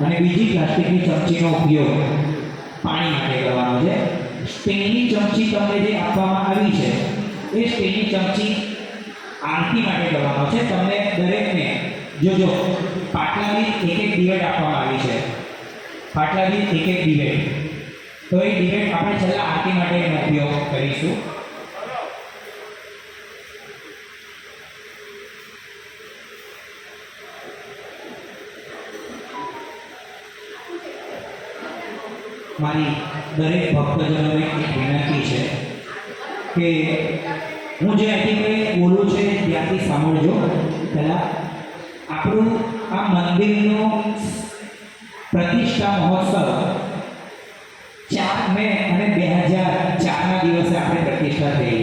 અને બીજી પ્લાસ્ટિકની ચમચીનો ઉપયોગ પાણી માટે કરવાનો છે. સ્ટીલની ચમચી તમને જે આપવામાં આવી છે એ સ્ટીલની ચમચી આરતી માટે કરવાનો છે. તમને દરેકને જોજો પાટલા દીઠ એક ડિબેટ આપવામાં આવી છે. પાટલા દીઠ એક ડિબેટ. તો એ ડિબેટ આપણે છેલ્લા આરતી માટે એનો ઉપયોગ કરીશું. મારી દરેક ભક્તજનોને એક વિનંતી છે કે હું જે અહીંથી બોલું છે ત્યાંથી સાંભળજો. પહેલાં આપણું આ મંદિરનો પ્રતિષ્ઠા મહોત્સવ 4 મે અને 2004ના દિવસે આપણે પ્રતિષ્ઠા થઈ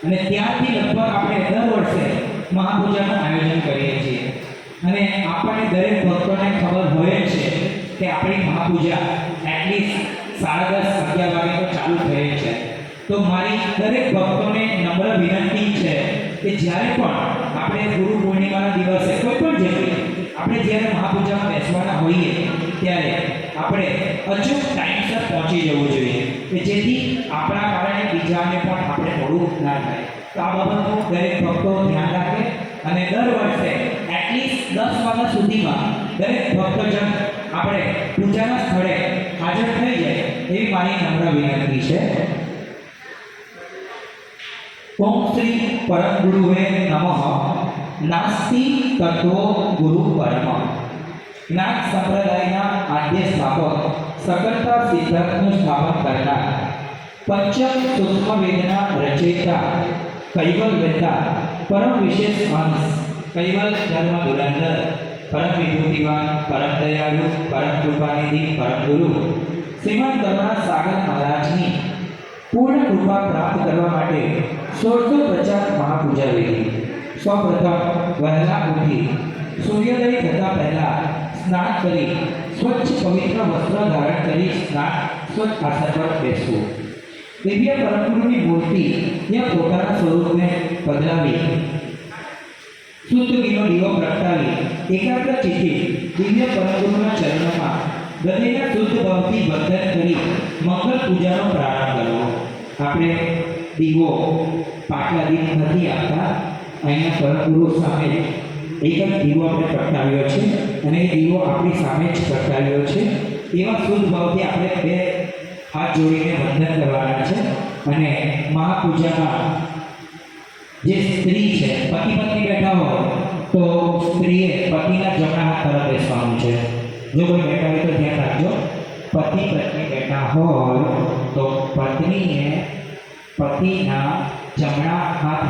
અને ત્યારથી લગભગ આપણે દર વર્ષે મહાપૂજાનું આયોજન કરીએ છીએ. અને આપણને દરેક ભક્તોને ખબર હોય છે કે આપણી મહાપૂજા એટલીસ્ટ 10:30-11 વાગે તો ચાલુ થઈ છે. તો મારી દરેક ભક્તોને નમ્ર વિનંતી છે કે જ્યારે પણ આપણે ગુરુ પૂર્ણિમાના દિવસે કોઈ પણ જગ્યાએ આપણે જ્યારે મહાપૂજામાં બેસવાના હોઈએ ત્યારે આપણે અચૂક ટાઈમસર પહોંચી જવું જોઈએ કે જેથી આપણા કારણે બીજાને પણ આપણે થોડું ના થાય. તો આ બાબતનું દરેક ભક્તો ધ્યાન રાખે અને દર વર્ષે એટલીસ્ટ 10 વાગ્યા સુધીમાં દરેક ભક્તજન આપણે પૂજાના સ્થળે હાજર થઈ જાય એવી મારી નમ્ર વિનંતી છે. ઓમ શ્રી પરમ ગુરુવે નમઃ. નાસ્તિ તત્વો ગુરુ પરમ. નાથ સંપ્રદાયના આદ્ય સ્થાપક, સકળતા સિદ્ધાંતનું સ્થાપન કરનાર, પંચમ સૂક્ષ્મ વેદના રચયિતા, કૈવલ વેદા પરમ વિશેષ અંશ, કૈવલ ધર્મ ધુરંધર, પરમ વિભૂતિવાન, પરમ દયાળુ, પરમ કૃપાનિધિ, પરમ ગુરુ શ્રીમદ કરુણા સાગર મહારાજની પૂર્ણ કૃપા પ્રાપ્ત કરવા માટે 1650 મહાપૂજા વિધિ. સૌપ્રથમ વહેલા ઉઠી સૂર્યોદય થતાં પહેલા સ્નાન કરી સ્વચ્છ પવિત્ર વસ્ત્ર ધારણ કરી સ્વચ્છ આસન પર બેસવું. દિવ્ય પરમગુરુની મૂર્તિ યા પોતાના સ્વરૂપને બદલાવી શુદ્ધ ઘીનો દીવો પ્રગટાવી એકાગ્ર ચિત્તે દિવ્ય પરમગુરુના ચરણોમાં હૃદયના શુદ્ધ ભાવથી વંદન કરી મંગળ પૂજાનો પ્રારંભ કરવો. આપણે દીવો પાટલા દીઠ નથી આપતા. અહીંયા પરમગુરુ સામે એક જ દીવો આપણે પ્રગટાવ્યો છે અને એ દીવો આપણી સામે જ પ્રગટાવ્યો છે. એવા શુદ્ધ ભાવથી આપણે 2 હાથ જોડીને વંદન કરવાના છે. અને મહાપૂજામાં જે સ્ત્રી છે, પતિ પત્ની બેઠા હોય તો સ્ત્રીએ પતિના જમણા હાથ તરફ બેસવાનું છે. જો કોઈ બેઠા હોય તો ધ્યાન રાખજો. પતિ પત્ની બેઠા હોય તો પત્નીએ પતિના જમણા હાથ